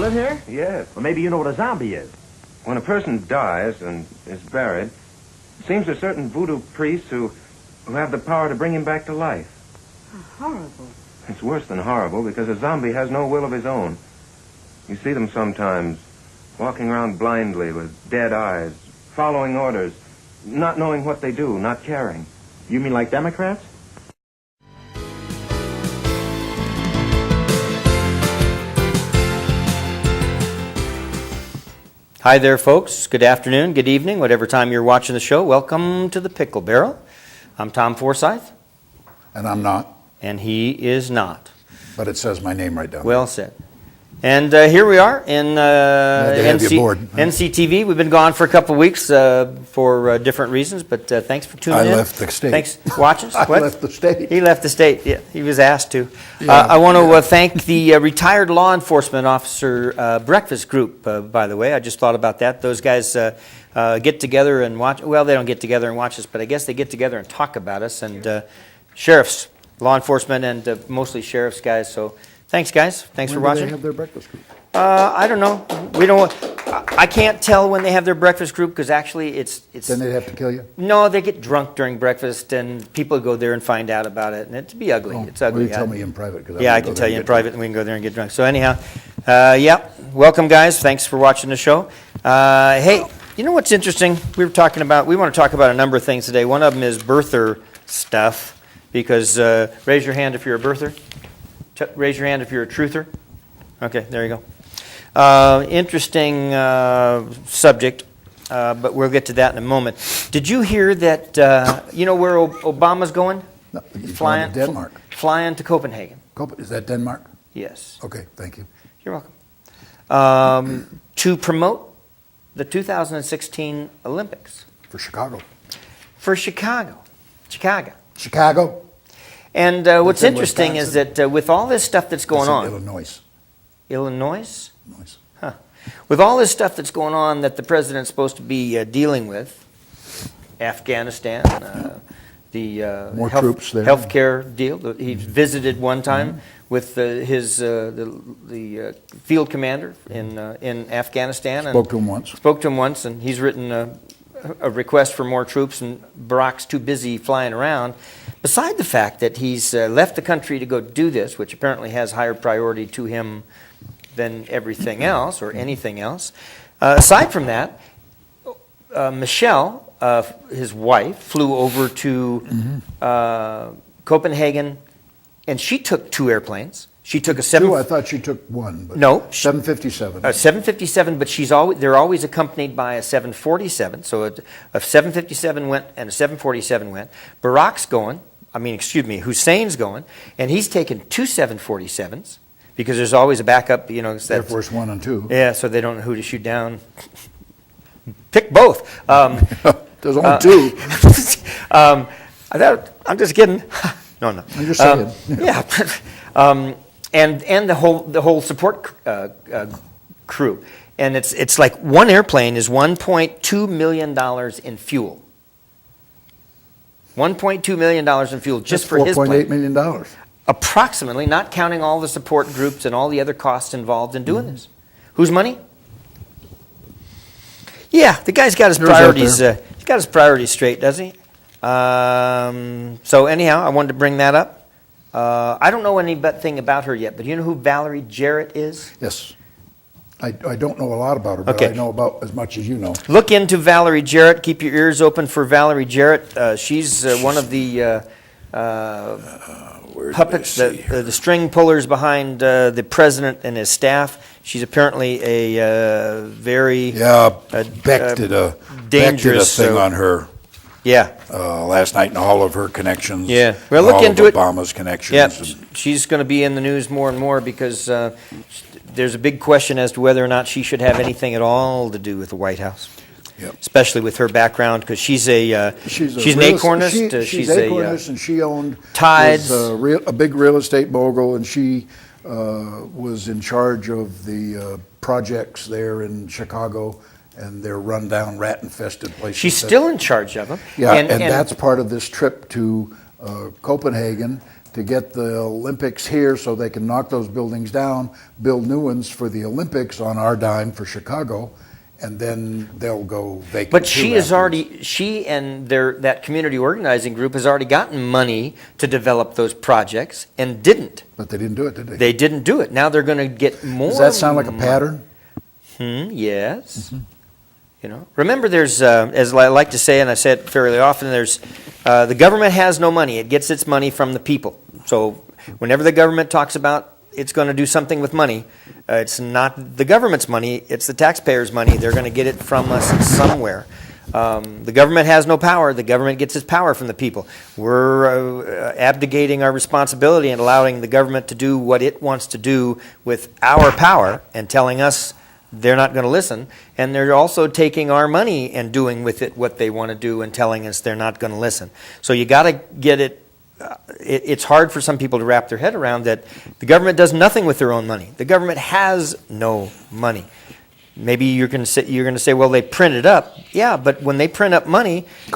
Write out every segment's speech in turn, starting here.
live here? Yes. Well, maybe you know what a zombie is. When a person dies and is buried, it seems there's certain voodoo priests who have the power to bring him back to life. Oh, horrible. It's worse than horrible because a zombie has no will of his own. You see them sometimes walking around blindly with dead eyes, following orders, not knowing what they do, not caring. You mean like Democrats? Hi there, folks. Good afternoon, good evening, whatever time you're watching the show. Welcome to the Pickle Barrel. I'm Tom Forsyth. And I'm not. And he is not. But it says my name right down. Well said. And here we are in NCTV. We've been gone for a couple of weeks for different reasons, but thanks for tuning in. I left the state. Thanks for watching. I left the state. He left the state. Yeah, he was asked to. Yeah, I want to thank the retired law enforcement officer breakfast group, by the way. I just thought about that. Those guys get together and watch. Well, they don't get together and watch us, but I guess they get together and talk about us. And sheriffs, law enforcement, and mostly sheriffs guys. So thanks, guys. Thanks for watching. When do they have their breakfast group? I don't know. We don't. I can't tell when they have their breakfast group because actually it's. Then they'd have to kill you? No, they get drunk during breakfast and people go there and find out about it, and it'd be ugly. Oh, It's ugly. Well, you tell me in private. Yeah, I can tell you in private, and we can go there and get drunk. So anyhow, yeah, welcome, guys. Thanks for watching the show. Hey, you know what's interesting? We want to talk about a number of things today. One of them is birther stuff, because raise your hand if you're a birther. Raise your hand if you're a truther. Okay, there you go. Interesting subject, but we'll get to that in a moment. Did you hear that, you know where Obama's going? No, he's going to Denmark. Flying to Copenhagen. Is that Denmark? Yes. Okay, thank you. You're welcome. To promote the 2016 Olympics. For Chicago. For Chicago. Chicago? And what's interesting is that with all this stuff that's going on... Illinois. Illinois? Illinois. Huh. With all this stuff that's going on that the president's supposed to be dealing with, Afghanistan, the more troops there. Healthcare deal. He visited one time with his field commander in Afghanistan. Spoke to him once, and he's written a request for more troops, and Barack's too busy flying around. Beside the fact that he's left the country to go do this, which apparently has higher priority to him than everything else or anything else. Aside from that, Michelle, his wife, flew over to Copenhagen, and she took 2 airplanes. She took a 7. I thought she took one. But no, 757. 757, but they're always accompanied by a 747. So a 757 went and a 747 went. Barack's going. Hussein's going, and he's taken 2 747s because there's always a backup. You know, Air Force 1 and 2. Yeah, so they don't know who to shoot down. Pick both. There's only 2. I'm just kidding. No. I'm just saying. Yeah. And the whole support crew, and it's like one airplane is $1.2 million in fuel. $1.2 million in fuel just for his plane. $4.8 million. Approximately, not counting all the support groups and all the other costs involved in doing this. Whose money? Yeah, the guy's got his priorities. He's got his priorities straight, doesn't he? So anyhow, I wanted to bring that up. I don't know anything about her yet, but you know who Valerie Jarrett is? Yes. I don't know a lot about her, but okay. I know about as much as you know. Look into Valerie Jarrett. Keep your ears open for Valerie Jarrett. She's one of the puppets, the string pullers behind the president and his staff. She's apparently a very Beck did a thing on her. Yeah. Last night and all of her connections. Yeah. Well, look into it. Obama's connections. Yeah. She's going to be in the news more and more because there's a big question as to whether or not she should have anything at all to do with the White House. Yep. Especially with her background, because she's an acornist. She's acornist, and she owned Tides, a big real estate mogul, and she was in charge of the projects there in Chicago and their rundown, rat-infested places. She's still in charge of them. Yeah, and that's part of this trip to Copenhagen. to get the Olympics here so they can knock those buildings down, build new ones for the Olympics on our dime for Chicago, and then they'll go vacant. But she and that community organizing group has already gotten money to develop those projects and didn't. But they didn't do it, did they? They didn't do it. Now they're going to get more. Does that sound like a pattern? Yes. You know, remember, there's as I like to say, and I say it fairly often, there's the government has no money. It gets its money from the people. So whenever the government talks about it's going to do something with money, it's not the government's money, it's the taxpayers' money. They're going to get it from us somewhere. The government has no power. The government gets its power from the people. We're abdicating our responsibility and allowing the government to do what it wants to do with our power and telling us they're not going to listen. And they're also taking our money and doing with it what they want to do and telling us they're not going to listen. So you got to get it. It's hard for some people to wrap their head around that the government does nothing with their own money. The government has no money. Maybe you're going to say, well, they print it up. Yeah, but when they print up money, it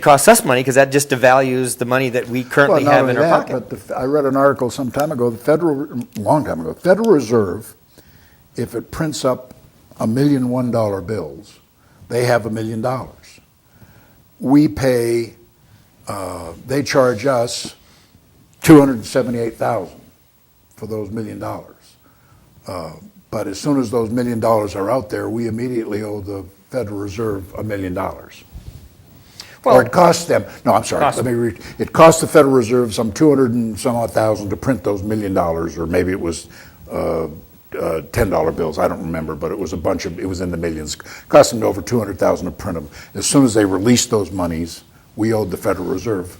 costs us money because that just devalues the money that we currently have in our pocket. But I read an article some time ago. Long time ago, the Federal Reserve, if it prints up $1 million $1 bills, they have $1 million. We pay. They charge us $278,000 for those $1 million. But as soon as those $1 million are out there, we immediately owe the Federal Reserve $1 million. Well, or it costs them. No, I'm sorry. Let me read. It cost the Federal Reserve some 200 and some odd thousand to print those $1 million, or maybe it was $10 bills. I don't remember, but it was it was in the millions. It cost them over 200,000 to print them. As soon as they released those monies, we owed the Federal Reserve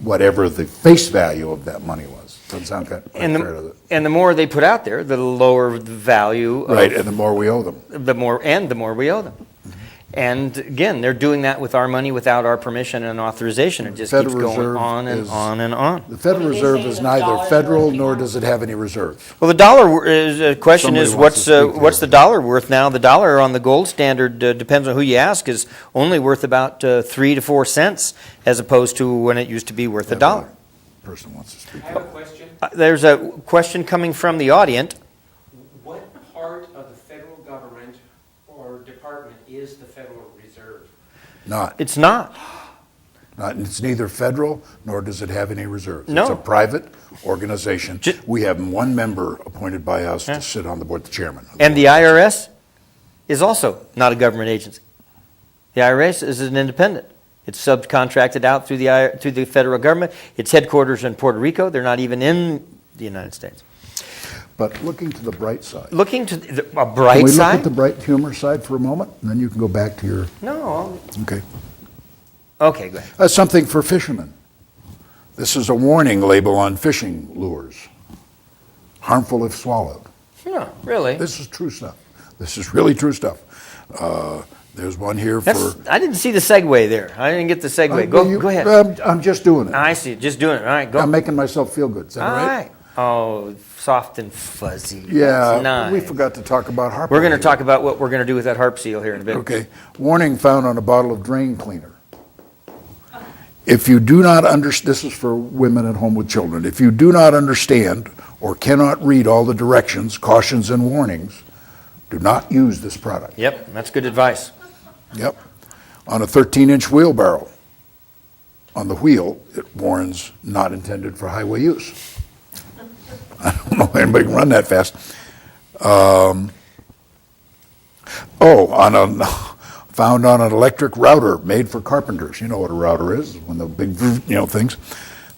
whatever the face value of that money was. Doesn't sound fair to it. And the more they put out there, the lower the value. Right, and the more we owe them. The more we owe them. Mm-hmm. And again, they're doing that with our money without our permission and authorization. It just keeps going on and on and on. The Federal Reserve is neither federal nor does it have any reserves. Well, the dollar question is what's the dollar worth now? The dollar on the gold standard, depends on who you ask, is only worth about 3 to 4 cents as opposed to when it used to be worth $1. Person wants to speak. I have a question. There's a question coming from the audience. What part of the federal government or department is the Federal Reserve? It's not. It's neither federal nor does it have any reserves. No. It's a private organization. We have one member appointed by us to sit on the board, the chairman. And the IRS is also not a government agency. The IRS is an independent. It's subcontracted out through the federal government. Its headquarters in Puerto Rico. They're not even in the United States. But looking to the bright side. Looking to a bright Can we side? look at the bright humor side for a moment, and then you can go back to your... No. Okay. Okay, go ahead. Something for fishermen. This is a warning label on fishing lures. Harmful if swallowed. Yeah, really? This is true stuff. This is really true stuff. There's one here I didn't see the segue there. I didn't get the segue. Go ahead. I'm just doing it. I see. Just doing it. All right, go. I'm making myself feel good. Is that all right? Oh, soft and fuzzy. Yeah, That's nice. We forgot to talk about harp. We're going to talk about what we're going to do with that harp seal here in a bit. Okay. Warning found on a bottle of drain cleaner. If you do not understand, this is for women at home with children. If you do not understand or cannot read all the directions, cautions, and warnings, do not use this product. Yep, that's good advice. Yep. On a 13-inch wheelbarrow, on the wheel, it warns not intended for highway use. I don't know if anybody can run that fast. Found on an electric router made for carpenters. You know what a router is, one of the big, things.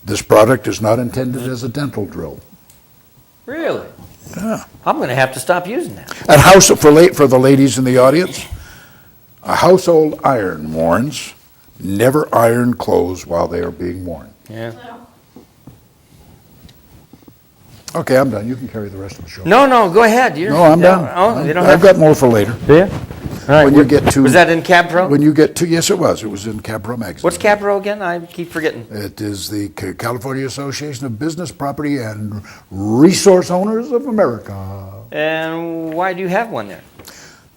This product is not intended as a dental drill. Really? Yeah. I'm going to have to stop using that. At house for the ladies in the audience, a household iron warns, never iron clothes while they are being worn. Yeah. Okay, I'm done. You can carry the rest of the show. No, go ahead. No, I'm done. Oh, you don't I've got more for later. Yeah. All right. When you get to, was that in Cab Pro? When you get to, yes, it was. It was in Cab Pro magazine. What's Cab Pro again? I keep forgetting. It is the California Association of Business, Property, and Resource Owners of America. And why do you have one there?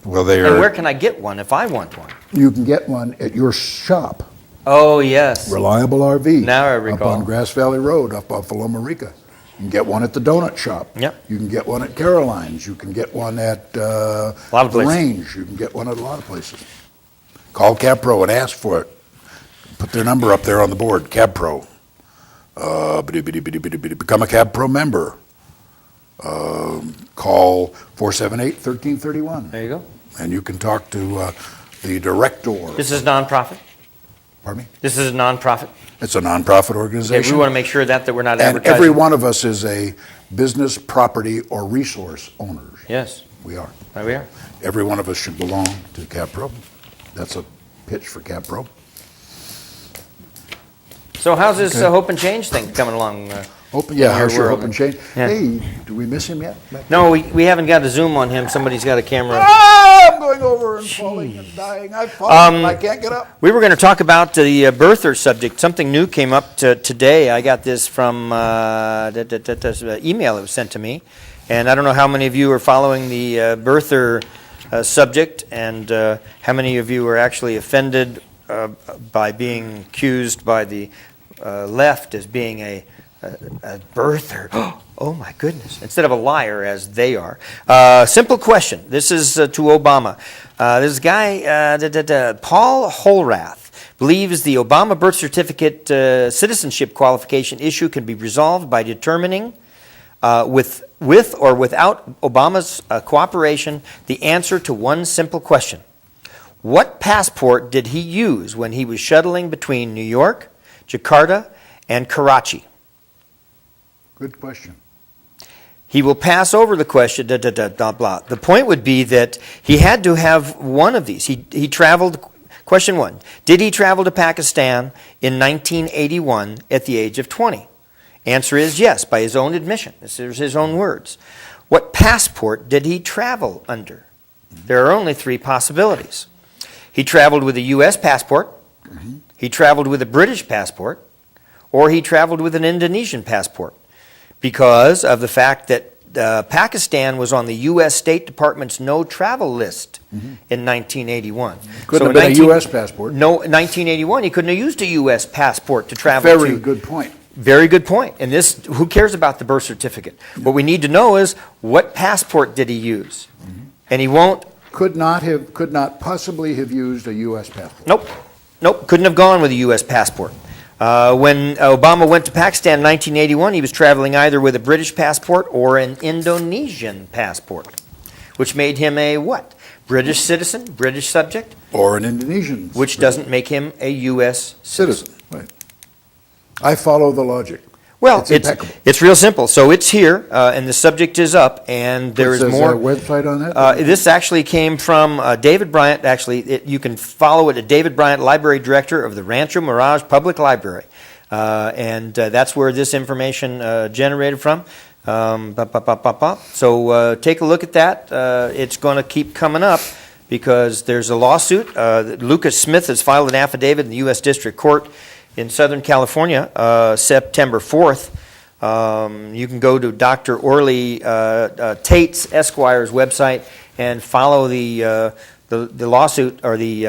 Well, And where can I get one if I want one? You can get one at your shop. Oh, yes. Reliable RV. Now I Up recall. on Grass Valley Road, up off of Loma Rica. You can get one at the donut shop. Yep. You can get one at Caroline's. You can get one at A lot of the places. Range. You can get one at a lot of places. Call CabPro and ask for it. Put their number up there on the board, CabPro. Become a CabPro member. Call 478-1331. There you go. And you can talk to the director. This is nonprofit? Pardon me? This is a nonprofit? It's a nonprofit Okay, organization. we want to make sure that we're not And advertising. every one of us is a business, property, or resource owner. Yes, We are. there we are. Every one of us should belong to CabPro. That's a pitch for CabPro. So how's this Okay. Hope and Change thing coming along? Open, yeah, in how's your world? Hope and Change? Yeah. Hey, do we miss him yet? No, we haven't got a zoom on him. Somebody's got a camera. Ah, I'm going over and falling and dying. I've fallen. I can't get up. We were going to talk about the birther subject. Something new came up today. I got this from email that was sent to me. And I don't know how many of you are following the birther subject and how many of you are actually offended by being accused by the left as being a birther. Oh my goodness. Instead of a liar as they are. Simple question. This is to Obama. This guy, Paul Holrath, believes the Obama birth certificate citizenship qualification issue can be resolved by determining with or without Obama's cooperation the answer to one simple question. What passport did he use when he was shuttling between New York, Jakarta, and Karachi? Good question. He will pass over the question, blah, blah. The point would be that he had to have one of these. He traveled, question one, did he travel to Pakistan in 1981 at the age of 20? Answer is yes, by his own admission. This is his own words. What passport did he travel under? There are only three possibilities. He traveled with a U.S. passport, he traveled with a British passport, or he traveled with an Indonesian passport, because of the fact that Pakistan was on the U.S. State Department's no-travel list in 1981. Couldn't have been a U.S. passport. No, 1981, he couldn't have used a U.S. passport to travel to. Very good point. Very good point. And this, who cares about the birth certificate? What we need to know is, what passport did he use? And he won't. Could not possibly have used a U.S. passport. Nope, couldn't have gone with a U.S. passport. When Obama went to Pakistan in 1981, he was traveling either with a British passport or an Indonesian passport, which made him a what? British citizen, British subject, Or an Indonesian. which doesn't make him a U.S. Citizen. Right. I follow the logic. Well, It's impeccable. it's real simple. So it's here, and the subject is up, and there is Is more. there a website on that? This actually came from David Bryant. Actually, you can follow it at David Bryant, Library Director of the Rancho Mirage Public Library. And that's where this information generated from. So take a look at that. It's going to keep coming up because there's a lawsuit. Lucas Smith has filed an affidavit in the U.S. District Court in Southern California, September 4th. You can go to Dr. Orley Tate's Esquire's website and follow the lawsuit or the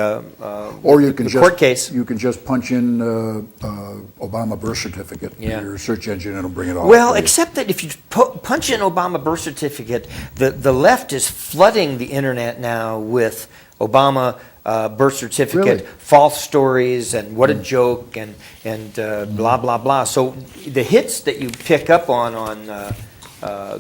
Or you can the just court case. You can just punch in Obama birth certificate Yeah. in your search engine, and it'll bring it all. Well, up for you. except that if you punch in Obama birth certificate, the left is flooding the internet now with Obama birth certificate, Really? false stories, and what a joke, and blah, blah, blah. So the hits that you pick up on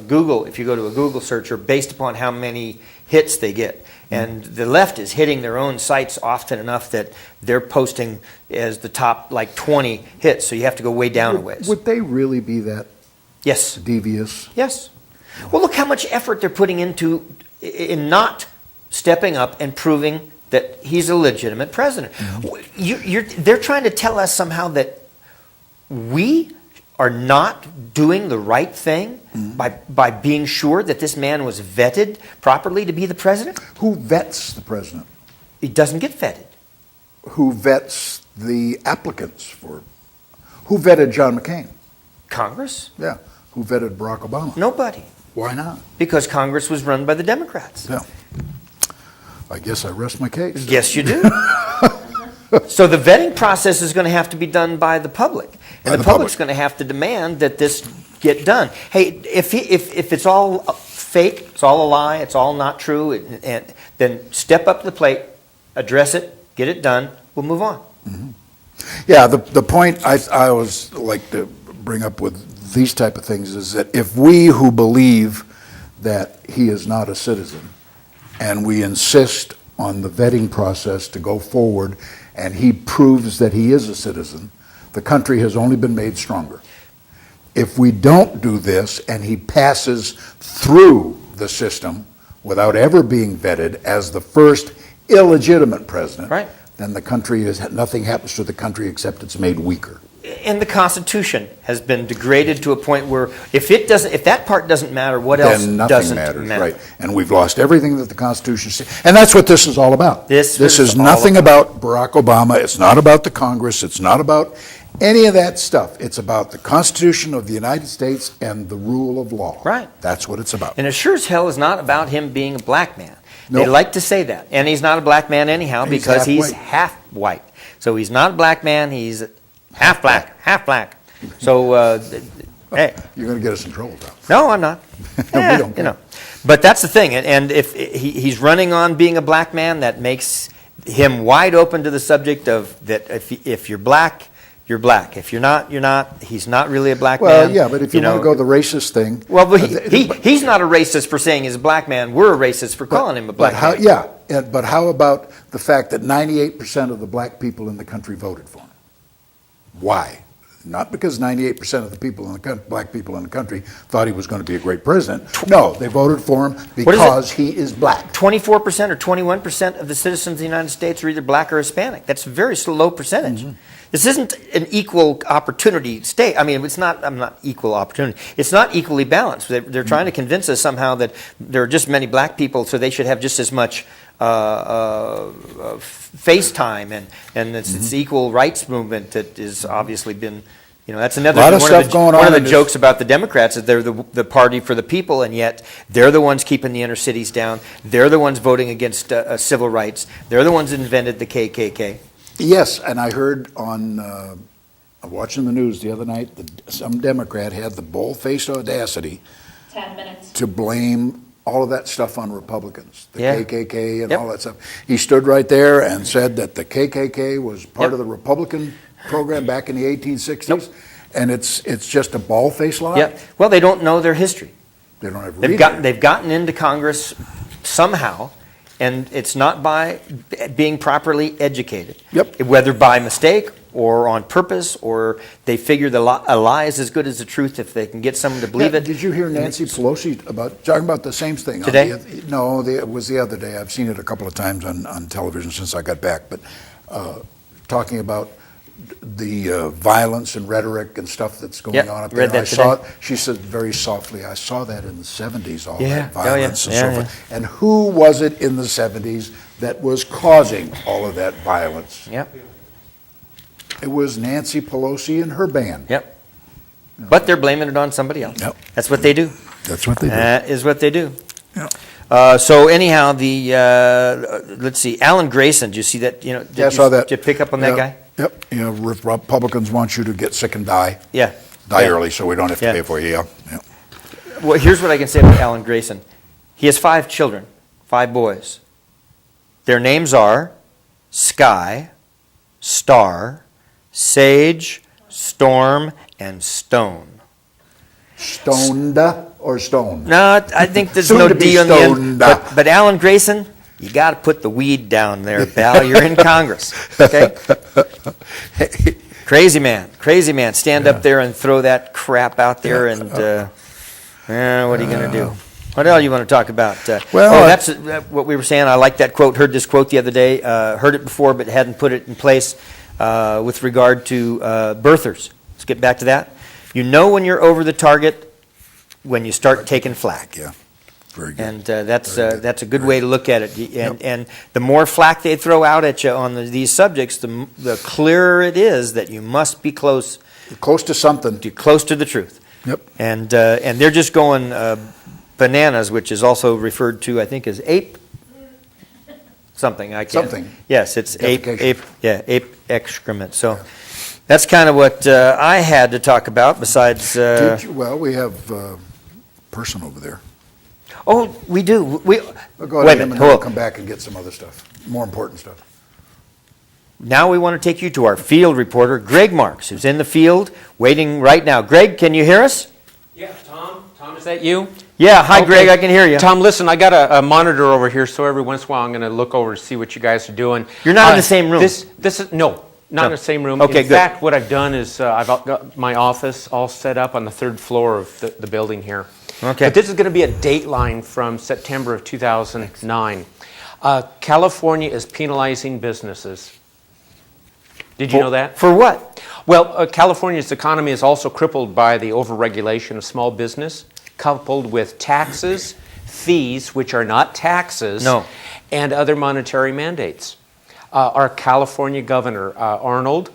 Google, if you go to a Google search, are based upon how many hits they get. And the left is hitting their own sites often enough that they're posting as the top, like, 20 hits. So you have to go way down a ways. Would they really be that Yes. devious? Yes. Well, look how much effort they're putting into in not stepping up and proving that he's a legitimate president. They're trying to tell us somehow that we are not doing the right thing by being sure that this man was vetted properly to be the president. Who vets the president? He doesn't get vetted. Who vets the applicants for? Who vetted John McCain? Congress? Yeah. Who vetted Barack Obama? Nobody. Why not? Because Congress was run by the Democrats. Yeah. I guess I rest my case. Yes, you do. So the vetting process is going to have to be done by the public. By And the the public's public. going to have to demand that this get done. Hey, if it's all fake, it's all a lie, it's all not true, and then step up to the plate, address it, get it done, we'll move on. Yeah, the point I always like to bring up with these type of things is that if we who believe that he is not a citizen, and we insist on the vetting process to go forward, and he proves that he is a citizen, the country has only been made stronger. If we don't do this, and he passes through the system without ever being vetted as the first illegitimate president, Right. then the country nothing happens to the country except it's made weaker. And the Constitution has been degraded to a point where if that part doesn't matter, what else Then nothing doesn't matters, matter? right? And we've lost everything that the Constitution says, and that's what this is all about. This This is is all nothing about Barack Obama. It's not about the Congress. It's not about any of that stuff. It's about the Constitution of the United States and the rule of law. Right. That's what it's about. And it sure as hell is not about him being a black man. They Nope. like to say that. And he's not a black man anyhow He's because half he's white. half white. So he's not a black man, he's half black, half black. So, hey, You're going to get us in trouble, Tom. no, I'm not. We Eh, don't care. But that's the thing. And if he's running on being a black man, that makes him wide open to the subject of that if you're black, you're black. If you're not, you're not. He's not really a black Well, man. yeah, but if you want to go the racist thing. Well, but he's not a racist for saying he's a black man. We're a racist for calling him a black man. But how about the fact that 98% of the black people in the country voted for him? Why? Not because 98% of the people in the black people in the country thought he was going to be a great president. No, they voted for him because he is black. 24% or 21% of the citizens of the United States are either black or Hispanic. That's a very low percentage. This isn't an equal opportunity state. I mean, I'm not equal opportunity. It's not equally balanced. They're trying to convince us somehow that there are just many black people, so they should have just as much face time, and it's equal rights movement that has obviously been, that's another Lot of one stuff of the, going one on of in the this- jokes about the Democrats is they're the party for the people, and yet they're the ones keeping the inner cities down. They're the ones voting against civil rights. They're the ones that invented the KKK. Yes, and I heard on watching the news the other night that some Democrat had the bold-faced audacity 10 minutes. to blame all of that stuff on Republicans, the Yeah. KKK and Yep. all that stuff. He stood right there and said that the KKK was part Yep. of the Republican program back in the 1860s, and it's just a bald-faced lie. Yeah. Well, they don't know their history. They don't have They've gotten into Congress somehow, and it's not by being properly educated. Yep. Whether by mistake or on purpose, or they figure a lie is as good as the truth if they can get someone to believe it. Did you hear Nancy Pelosi talking about the same thing? Today? It was the other day. I've seen it a couple of times on television since I got back, but talking about the violence and rhetoric and stuff that's going Yep, on up read there. that She said very softly, I saw that in the 70s, all Yeah. that Oh, yeah. violence and Yeah, so yeah. forth. And who was it in the 70s that was causing all of that violence? Yep. It was Nancy Pelosi and her band. Yep. But they're blaming it on somebody else. Yep. That's what they do. That's what they did. That is what they do. Yeah. So anyhow, let's see, Alan Grayson. Did you see that? Yeah, I saw that. Did you pick up on that guy? Yep. Republicans want you to get sick and die. Yeah. Die Yeah. early so we don't have to Yeah. pay for you. Yeah. Yeah. Well, here's what I can say about Alan Grayson. He has 5 children, 5 boys. Their names are Sky, Star, Sage, Storm, and Stone. Stoned or stoned? No, I think there's Soon no to be D on the end. stoned. But Alan Grayson, you got to put the weed down there, pal. You're in Congress, okay? Crazy man. Stand up there and throw that crap out there, and what are you going to do? What else you want to talk about? That's what we were saying. I like that quote. Heard this quote the other day. Heard it before, but hadn't put it in place with regard to birthers. Let's get back to that. You know when you're over the target when you start taking flack. Yeah. Very good. And that's a good way to look at it. And the more flack they throw out at you on these subjects, the clearer it is that you must be close Close to something. to the truth. Yep. And they're just going bananas, which is also referred to, I think, as ape. something. I can't. Something. Yes, it's ape Defecation. ape excrement. So that's kind of what I had to talk about. Besides, Well, we have a person over there. oh, we do. We'll go Wait a to him minute, and then hold we'll on. come back and get some other stuff, more important stuff. Now we want to take you to our field reporter, Greg Marks, who's in the field waiting right now. Greg, can you hear us? Yeah, Tom? Tom, is that you? Yeah, hi, Okay. Greg, I can hear you. Tom, listen, I got a monitor over here, so every once in a while I'm going to look over to see what you guys are doing. You're not in the same room. This is no, not No. in the same room. Okay, in good. fact, what I've done is I've got my office all set up on the third floor of the building here. Okay. But this is going to be a dateline from September of 2009. California is penalizing businesses. Did you know that? For what? Well, California's economy is also crippled by the overregulation of small business, coupled with taxes, fees, which are not taxes, No. and other monetary mandates. Our California governor, Arnold,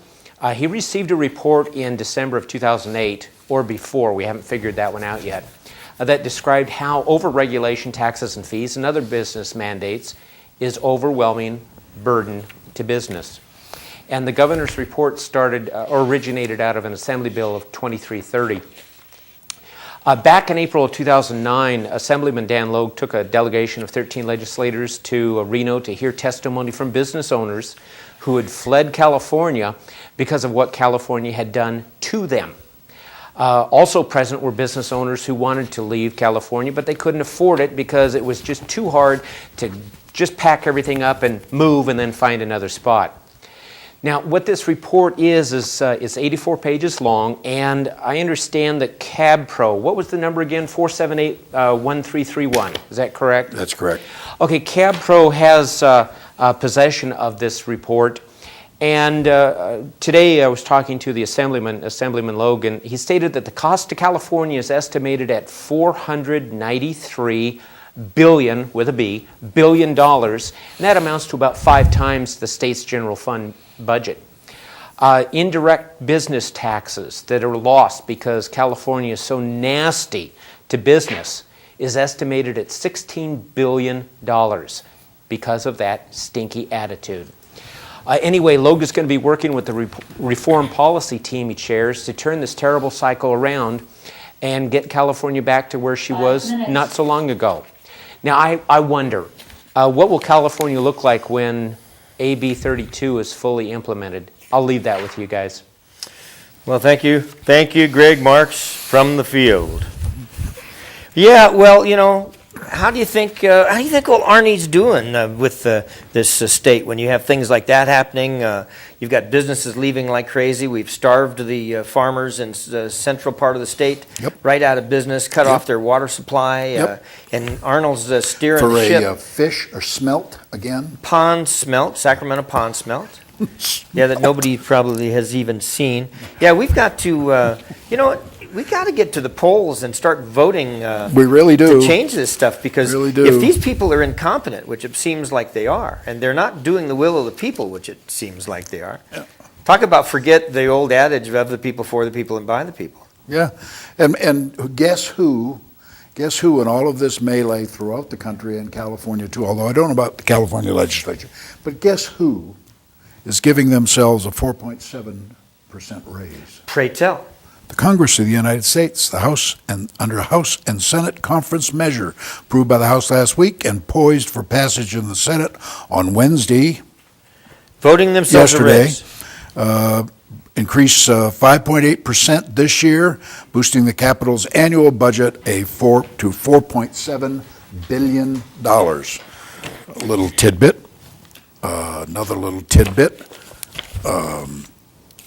he received a report in December of 2008, or before, we haven't figured that one out yet, that described how overregulation, taxes and fees, and other business mandates is overwhelming burden to business. And the governor's report originated out of an Assembly Bill of 2330. Back in April of 2009, Assemblyman Dan Logue took a delegation of 13 legislators to Reno to hear testimony from business owners who had fled California because of what California had done to them. Also present were business owners who wanted to leave California, but they couldn't afford it because it was just too hard to just pack everything up and move and then find another spot. Now, what this report is 84 pages long, and I understand that CABPRO, what was the number again? 478-1331, is that correct? That's correct. Okay, CABPRO has possession of this report, and today I was talking to the Assemblyman Logan. He stated that the cost to California is estimated at $493 billion, with a B, billion dollars, and that amounts to about 5 times the state's general fund budget. Indirect business taxes that are lost because California is so nasty to business is estimated at $16 billion because of that stinky attitude. Anyway, Logue is going to be working with the reform policy team he chairs to turn this terrible cycle around and get California back to where she was not so long ago. Now, I wonder, what will California look like when AB 32 is fully implemented? I'll leave that with you guys. Well, thank you. Thank you, Greg Marks from the field. Yeah, well, you know, how do you think old Arnie's doing with this state when you have things like that happening? You've got businesses leaving like crazy. We've starved the farmers in the central part of the state right out of business, cut off their water supply, and Arnold's steering For the ship. a fish or smelt again? Pond smelt, Sacramento pond smelt. Yeah, that nobody probably has even seen. Yeah, we've got to, you know what? We got to get to the polls and start voting. We really do. To change this stuff, because Really do. if these people are incompetent, which it seems like they are, and they're not doing the will of the people, which it seems like they are. Talk about forget the old adage of the people, for the people, and by the people. Yeah, and guess who in all of this melee throughout the country and California too, although I don't know about the California legislature, but guess who is giving themselves a 4.7% raise? Pray tell. The Congress of the United States, the House, and under a House and Senate conference measure approved by the House last week and poised for passage in the Senate on Wednesday, Voting themselves yesterday, a raise. increase 5.8% this year, boosting the Capitol's annual budget to $4.7 billion. A little tidbit, another little tidbit.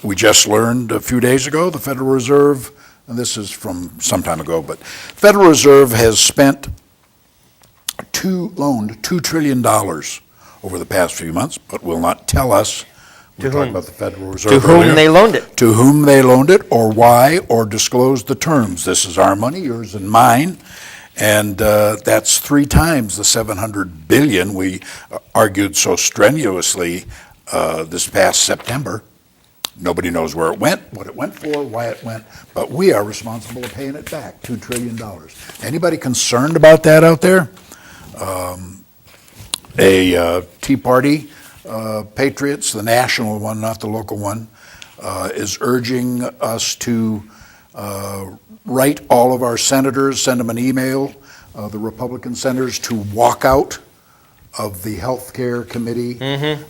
We just learned a few days ago, the Federal Reserve, and this is from some time ago, but Federal Reserve has loaned $2 trillion over the past few months, but will not tell us. We're talking about the Federal Reserve To whom earlier. they loaned it. To whom they loaned it, or why, or disclose the terms. This is our money, yours and mine, and that's 3 times the $700 billion we argued so strenuously this past September. Nobody knows where it went, what it went for, why it went, but we are responsible for paying it back, $2 trillion. Anybody concerned about that out there? A Tea Party patriots, the national one, not the local one, is urging us to write all of our senators, send them an email, the Republican senators, to walk out of the Health Care Committee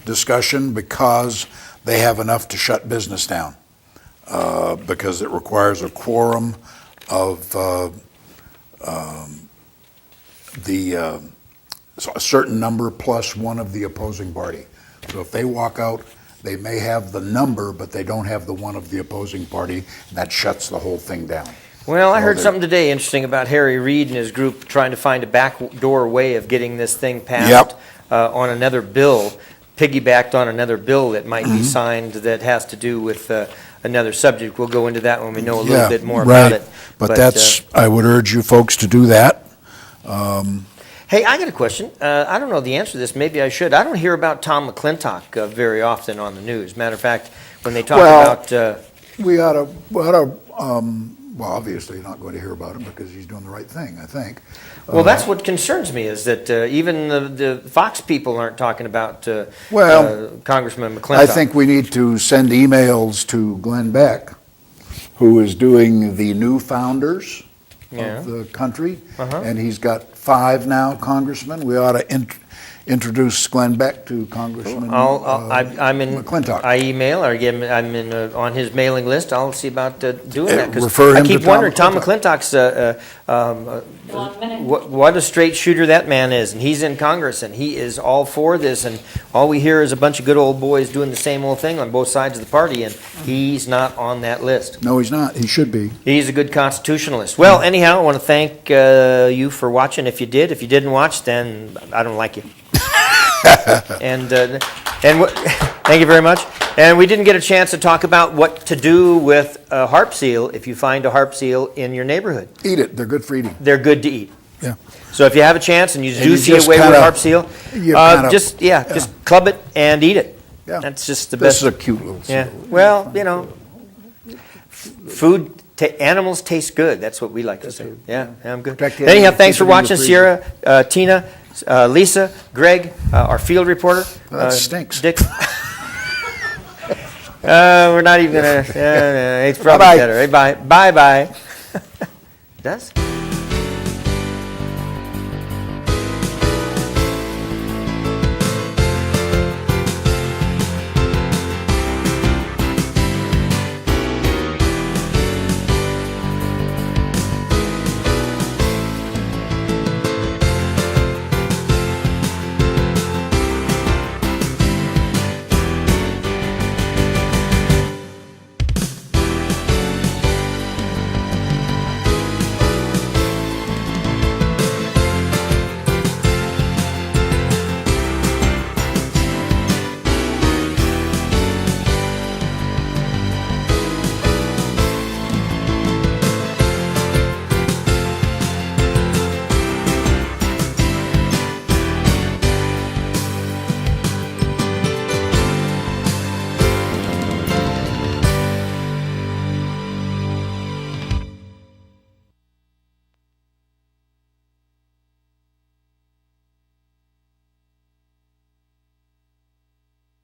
discussion because they have enough to shut business down. Because it requires a quorum of so a certain number plus one of the opposing party. So if they walk out, they may have the number, but they don't have the one of the opposing party, and that shuts the whole thing down. Well, I heard something today interesting about Harry Reid and his group trying to find a backdoor way of getting this thing passed on another bill, piggybacked on another bill that might be signed that has to do with another subject. We'll go into that when we know a little bit more about it. But that's, I would urge you folks to do that. Hey, I got a question. I don't know the answer to this. Maybe I should. I don't hear about Tom McClintock very often on the news. Matter of fact, when they talk about... we ought to, well, obviously you're not going to hear about him because he's doing the right thing, I think. Well, that's what concerns me, is that even the Fox people aren't talking about Congressman McClintock. I think we need to send emails to Glenn Beck, who is doing the new founders of the country, and he's got 5 now congressmen. We ought to introduce Glenn Beck to Congressman I'm in McClintock. I email or I'm in on his mailing list. I'll see about doing that, because refer him I keep to wondering. Tom Tom McClintock's what a straight shooter that man is, and he's in Congress and he is all for this. And all we hear is a bunch of good old boys doing the same old thing on both sides of the party, and he's not on that list. No, he's not. He should be. He's a good constitutionalist. Well, anyhow, I want to thank you for watching. If you didn't watch, then I don't like you. Thank you very much. And we didn't get a chance to talk about what to do with a harp seal if you find a harp seal in your neighborhood. Eat it. They're good for eating. They're good to eat. Yeah. So if you have a chance and you do see a just way with kinda- harp seal, just club it and eat it. Yeah. That's just the This best. is a cute little seal. Yeah. Well, animals taste good. That's what we like to say. Yeah, I'm good. Protect the Anyhow, animals, thanks for keep it in watching, the Sierra, Tina, Lisa, Greg, our field reporter. That stinks. Dick. We're not even gonna. It's probably Bye-bye. better. Bye bye. Does.